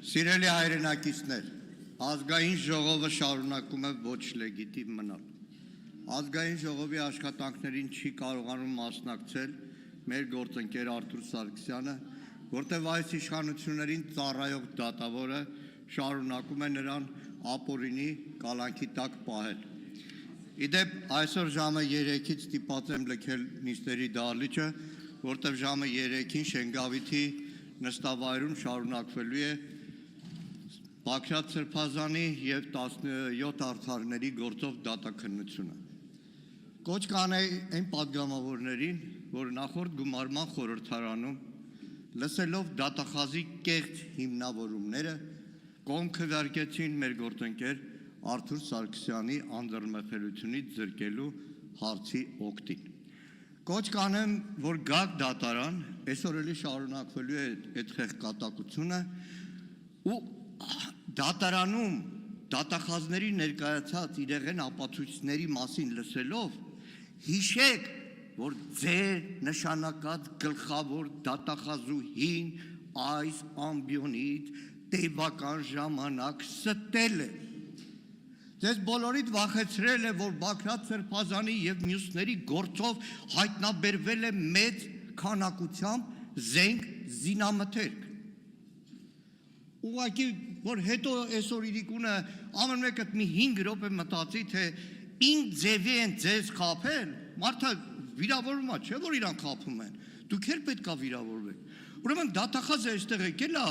Սիրելի հայրենակիցներ, ազգային ժողովը շարունակում է ոչ լեգիտիմ մնալ։ Ազգային ժողովի աշխատանքներին չի կարողանում մասնակցել մեր գործընկեր Արթուր Սարգսյանը, որտեղ այս իշխանություններին ծառայող դատավորը շարունակում է նրան ապօրինի կալանքի տակ պահել։ Իդեպ այսօր ժամը 3-ից ստիպված եմ լքել նիստերի դահլիճը, որտեղ ժամը 3-ին Շենգավիթի նստավայրում շարունակվելու է Բաքրատ Սրբազանի և 17 արդարների գործով դատաքննությունը։ Կոչ կանեի այն պատգամավորներին, որ նախորդ գումարման խորհրդարանում լսելով դատախազի կեղծ հիմնավորումները կողմ քվեարկեցին մեր գործընկեր Արթուր Սարգսյանի անդրմխելությունից զրկելու հարցի օգտին։ Կոչ կանեմ, որ գաք դատարան, այսօր էլի շարունակվելու է այդ խեղկատակությունը ու դատարանում դատախազների ներկայացած իրեղեն ապացույցների մասին լսելով հիշեք, որ ձեր նշանակած գլխավոր դատախազուհին այս ամբիոնից տևական ժամանակ ստել է։ Ձեզ բոլորիդ վախեցրել է, որ Բաքրատ Սրբազանի և մյուսների գործով հայտնաբերվել է մեծ քանակությամբ զենք զինամթերք։ Ուղղակի, որ հետո այսօր իրիկունը ամեն մեկը մի 5 րոպե մտածի, թե ինչ ձևի են ձեզ խաբել, մարդը վիրավորում է, չէ՞ որ իրան խաբում են, դուք էլ պետք է վիրավորվեք։ Ուրեմն դատախազը այստեղ եկել է,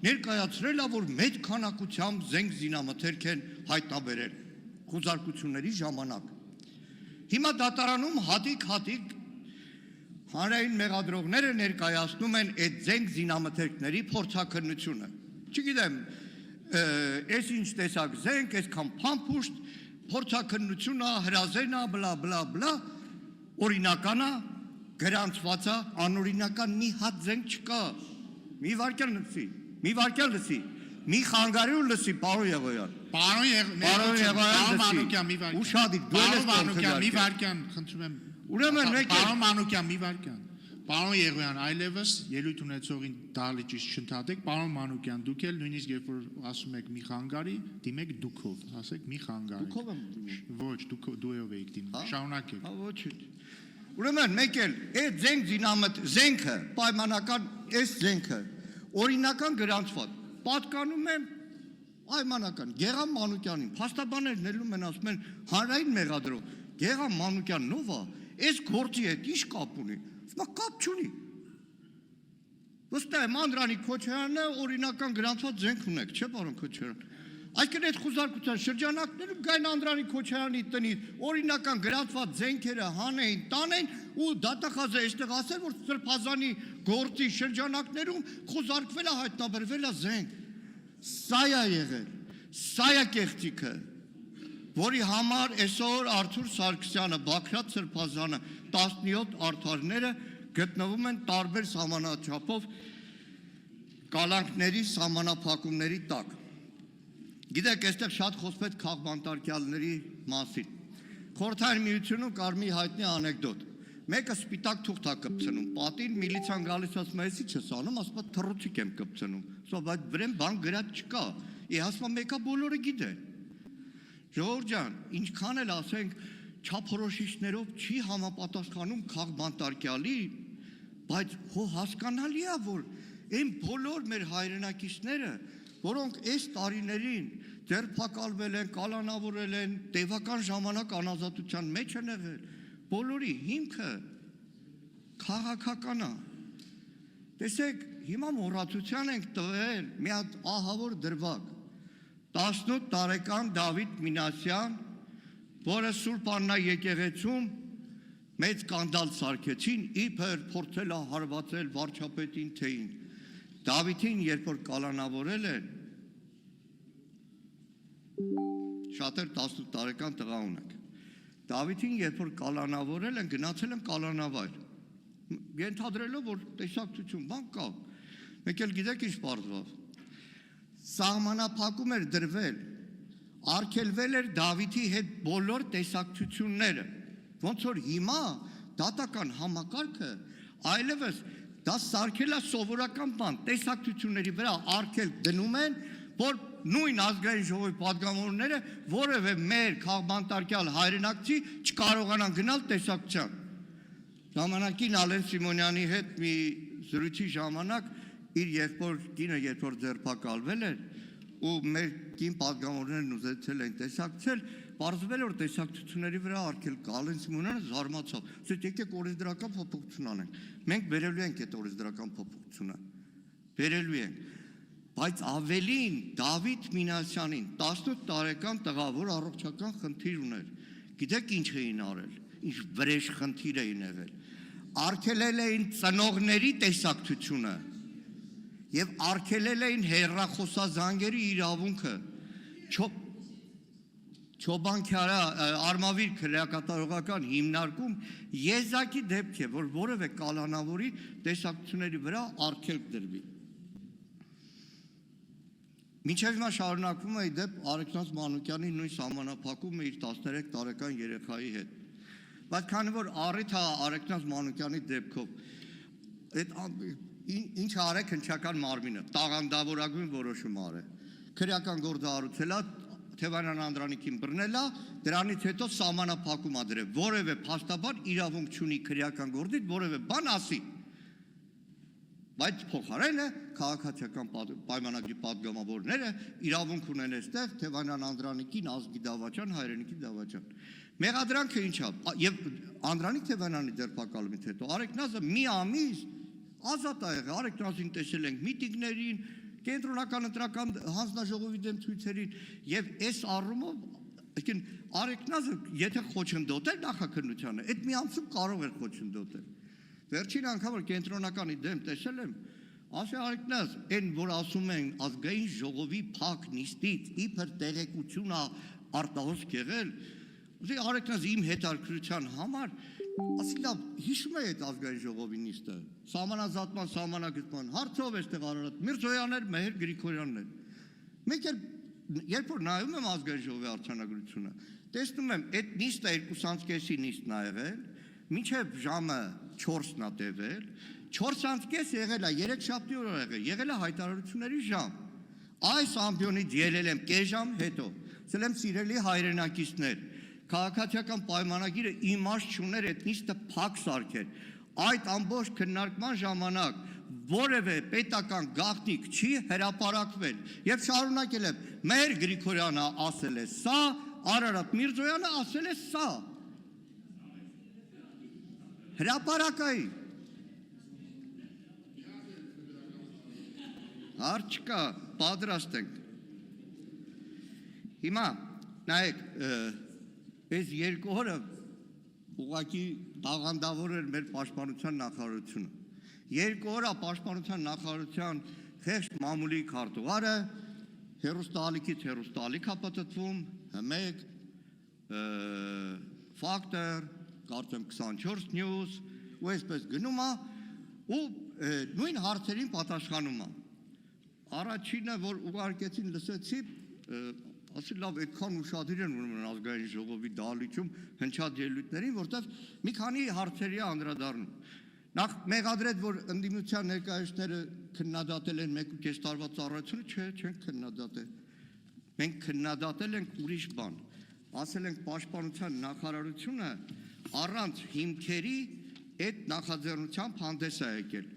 ներկայացրել է, որ մեծ քանակությամբ զենք զինամթերք են հայտնաբերել խուզարկությունների ժամանակ։ Հիմա դատարանում հատիկ հանրային մեղադրողները ներկայացնում են այդ զենք զինամթերքների փորձաքննությունը։ Չգիտեմ, այս ինչ տեսակ զենք, այսքան փամփուշտ, փորձաքննությունը, հրազենա, բլա բլա բլա, օրինական է, գրանցված է, անօրինական մի հատ զենք չկա։ Մի վարքյան լսի, մի խանգարի ու լսի, պարոն Եղոյան։ Պարոն Եղոյան, ուշադիր, դու ես Մանուկյան, մի վարքյան, խնդրում եմ։ Ուրեմն մեկ Պարոն Մանուկյան, մի վարքյան։ Պարոն Եղոյան, այլևս ելույթ ունեցողին դահլիճից չընդհատեք, պարոն Մանուկյան, դուք էլ նույնիսկ երբ որ ասում եք մի խանգարի, դիմեք դուքով, ասեք մի խանգարի։ Դուքով եմ դիմում։ Ոչ, դու ով եք դիմում, շարունակեք։ Ոչինչ։ Ուրեմն մեկ էլ այդ զենքը, պայմանական այս զենքը օրինական գրանցված, պատկանում է պայմանական Գեղամ Մանուկյանին, փաստաբաններն ելում են ասում են հանրային մեղադրող, Գեղամ Մանուկյանն ով է, այս գործի հետ ինչ կապ ունի, ասում է կապ չունի։ Վստահ եմ Անդրանիկ Քոչարյանը օրինական գրանցված զենք ունեք, չէ՞ պարոն Քոչարյան։ Այսինքն այդ խուզարկության շրջանակներում գային Անդրանիկ Քոչարյանի տնից օրինական գրանցված զենքերը հանեին, տանեն ու դատախազը այստեղ ասել, որ Սրբազանի գործի շրջանակներում խուզարկվել է, հայտնաբերվել է զենք։ Սա է եղել, սա է կեղծիքը, որի համար այսօր Արթուր Սարգսյանը, Բաքրատ Սրբազանը, 17 արդարները գտնվում են տարբեր սահմանաչափով կալանքների, սահմանափակումների տակ։ Գիտեք, այստեղ շատ խոսվեց քաղբանտարկյալների մասին։ Խորհրդային միությունում կար մի հայտնի անեկդոտ։ Մեկը սպիտակ թուղթ է կպցնում, պատին միլիցիան գալիս ասում է, «Էսի չես անում», ասում է, «Թռուցիկ եմ կպցնում»։ Ասում է, «Բայց վրեն բան գրած չկա»։ Ասում է, «Մեկը բոլորը գիտեն»։ Ժողովուրդ ջան, ինչքան էլ ասենք չափորոշիչներով չի համապատասխանում քաղբանտարկյալի, բայց հո հասկանալի է, որ այն բոլոր մեր հայրենակիցները, որոնք այս տարիներին ձերբակալվել են, կալանավորել են, տևական ժամանակ անազատության մեջ են եղել, բոլորի հիմքը քաղաքական է։ Տեսեք, հիմա մոռացության ենք տվել մի հատ ահավոր դրվագ։ 18 տարեկան Դավիթ Մինասյան, որը Սուրբ Աննա եկեղեցում մեծ սկանդալ սարքեցին, իբր փորձել է հարվածել վարչապետին թեին։ Դավիթին, երբ որ կալանավորել են, շատեր 18 տարեկան տղա ունենք։ Դավիթին, երբ որ կալանավորել են, գնացել են կալանավայր։ Ենթադրելով, որ տեսակցություն բան կա։ Մեկ էլ գիտեք ինչ պարզվավ։ Սահմանափակում էր դրվել, արգելվել էր Դավիթի հետ բոլոր տեսակցությունները։ Ոնց որ հիմա դատական համակարգը այլևս դա սարքել է սովորական բան, տեսակցությունների վրա արգելք դնում են, որ նույն ազգային ժողովի պատգամավորները որևէ մեր քաղբանտարկյալ հայրենակցի չկարողանան գնալ տեսակցության։ Ժամանակին Ալեն Սիմոնյանի հետ մի զրույցի ժամանակ իր կինը երբ որ ձերբակալվել էր ու մեր կին պատգամավորներն ուզեցել են տեսակցել, պարզվել որ տեսակցությունների վրա արգելք կա, Ալեն Սիմոնյանը զարմացավ, ասեց եկեք օրենսդրական փոփոխություն անենք։ Մենք բերելու ենք այդ օրենսդրական փոփոխությունը, բերելու ենք, բայց ավելին Դավիթ Մինասյանին 18 տարեկան տղա, որ առողջական խնդիր ուներ, գիտեք ինչ էին արել, ինչ վրեժ խնդիր էին եղել, արգելել էին ծնողների տեսակցությունը եւ արգելել էին հեռախոսազանգերի իրավունքը։ Չոբանքյարա Արմավիր քրեակատարողական հիմնարկում եզակի դեպք է, որ որևէ կալանավորի տեսակցությունների վրա արգելք դրվի։ Մինչև հիմա շարունակվում է դեպ Արեգնաց Մանուկյանի նույն սահմանափակումը իր 13 տարեկան երեխայի հետ։ Բայց քանի որ առիթ է Արեգնաց Մանուկյանի դեպքով, ինչ արեք հնչական մարմինը, տաղանդավորագույն որոշում արել, քրեական գործ հարուցել է, Թևանյան Անդրանիկին բռնել է, դրանից հետո սահմանափակում ա դրել, որևէ փաստաբան իրավունք չունի քրեական գործից որևէ բան ասի։ Բայց փոխարենը քաղաքացիական պայմանագրի պատգամավորները իրավունք ունեն այստեղ Թևանյան Անդրանիկին ազգի դավաճան, հայրենիքի դավաճան։ Մեղադրանքը ինչ է, եւ Անդրանիկ Թևանյանի ձերբակալումից հետո Արեգնազը մի ամիս ազատ ա եղել, Արեգնազին տեսել ենք միտինգներին, կենտրոնական ընտրական հանձնաժողովի դեմ ցույցերին եւ այս առումով Արեգնազը եթե խոչընդոտել նախաքննությանը, այդ մի ամսում կարող էր խոչընդոտել։ Վերջին անգամ որ կենտրոնականի դեմ տեսել եմ, ասի Արեգնազ, այն որ ասում են ազգային ժողովի փակ նիստից իբր տեղեկություն արտահոսք եղել, ասի Արեգնազ իմ հետաքրքրության համար, ասի լավ, հիշում է այդ ազգային ժողովի նիստը, սահմանազատման, սահմանագծման հարցով էստեղ Արարատ Միրզոյանն էր, Մեհեր Գրիգորյանն էր։ Մենք երբ որ նայում եմ ազգային ժողովի արձանագրությունը, տեսնում եմ այդ նիստը 2:30-ի նիստն ա եղել, մինչև ժամը 4-ն ա տևել, 4:30 եղել է, 3 շաբթի օր եղել է հայտարարությունների ժամ։ Այս ամբիոնից ելել եմ կես ժամ հետո, ասել եմ սիրելի հայրենակիցներ, քաղաքացիական պայմանագիրը իմաստ չուներ այդ նիստը փակ սարքել։ Այդ ամբողջ քննարկման ժամանակ որևէ պետական գաղտնիք չի հրապարակվել եւ շարունակել եմ Մեհեր Գրիգորյանը ասել է սա, Արարատ Միրզոյանը ասել է սա։ Հրապարակայի հարց չկա, պատրաստ ենք։ Հիմա նայեք, այս երկու օրը ուղղակի տաղանդավոր էր մեր պաշտպանության նախարարությունը։ Երկու օր պաշտպանության նախարարության խեղճ մամուլի քարտուղարը հեռուստաալիքից հեռուստաալիք է պատտվում, մեկ Factor, կարծեմ 24 News, ու այսպես գնում է ու նույն հարցերին պատասխանում է։ Առաջինը, որ ուղարկեցին լսեցի, ասի լավ, այդքան ուշադիր են ուրեմն ազգային ժողովի դահլիճում հնչած ելույթներին, որտեղ մի քանի հարցերի է անդրադառնում։ Նախ մեղադրեց, որ ընդդիմության ներկայացուցիչները քննադատել են 1.5 տարվա ծառայությունը, չէ, չեն քննադատել։ Մենք քննադատել ենք ուրիշ բան։ Ասել ենք պաշտպանության նախարարությունը առանց հիմքերի այդ նախաձեռնությամբ հանդես է եկել։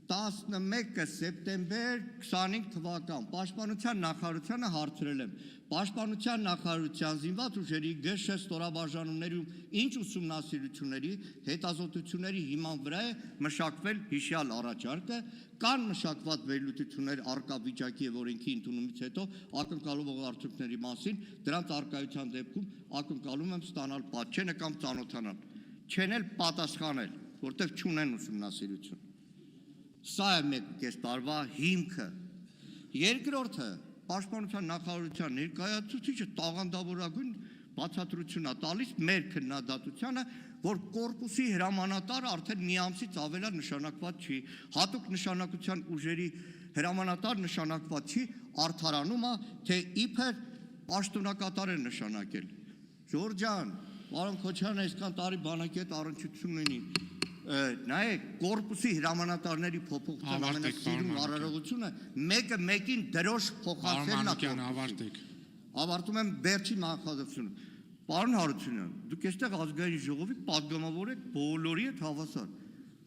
11 սեպտեմբեր 25 թվական պաշտպանության նախարարությանը հարցրել եմ պաշտպանության նախարարության զինված ուժերի ԳՇ ստորաբաժանումներում ինչ ուսումնասիրությունների հետազոտությունների հիման վրա է մշակվել հիշյալ առաջարկը կան մշակված վերլուծություններ արկա վիճակի եւ օրենքի ընդունումից հետո ակնկալվող արդյունքների մասին դրանց արկայության դեպքում ակնկալում եմ ստանալ պատճենը կամ ծանոթանալ չեն էլ պատասխանել որտեղ չունեն ուսումնասիրություն Սա է 1.5 տարվա հիմքը։ Երկրորդը պաշտպանության նախարարության ներկայացուցիչը տաղանդավորագույն բացատրություն է տալիս մեր քննադատությանը, որ կորպուսի հրամանատարը արդեն մի ամսից ավել նշանակված չի, հատուկ նշանակության ուժերի հրամանատար նշանակված չի, արդարանում է, թե իբր պաշտոնակատար է նշանակել։ Ժորժ ջան, պարոն Քոչարյանը այսքան տարի բանակի հետ առնչություն ունի։ նայեք կորպուսի հրամանատարների փոփոխության Ավարտեք, ամենասիրուն պարոն արարողությունը մեկը մեկին դրոշ Պարոն փոխանցելն է Մանուկյան, կորպուսի։ ավարտեք։ Ավարտում եմ վերջին նախադասությունը։ Պարոն Հարությունյան, դուք այստեղ ազգային ժողովի падգամավոր եք բոլորի հետ հավասար։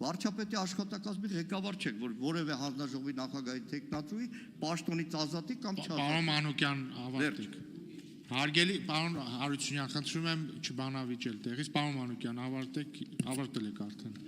Վարչապետի աշխատակազմի ղեկավար չեք, որ որևէ հանձնաժողովի նախագահի տեխնացուի պաշտոնից ազատի կամ չազատի։ Պարոն Մանուկյան, ավարտեք։ Հարգելի պարոն Հարությունյան, խնդրում եմ չբանավիճել տեղից, պարոն Մանուկյան, ավարտել եք արդեն։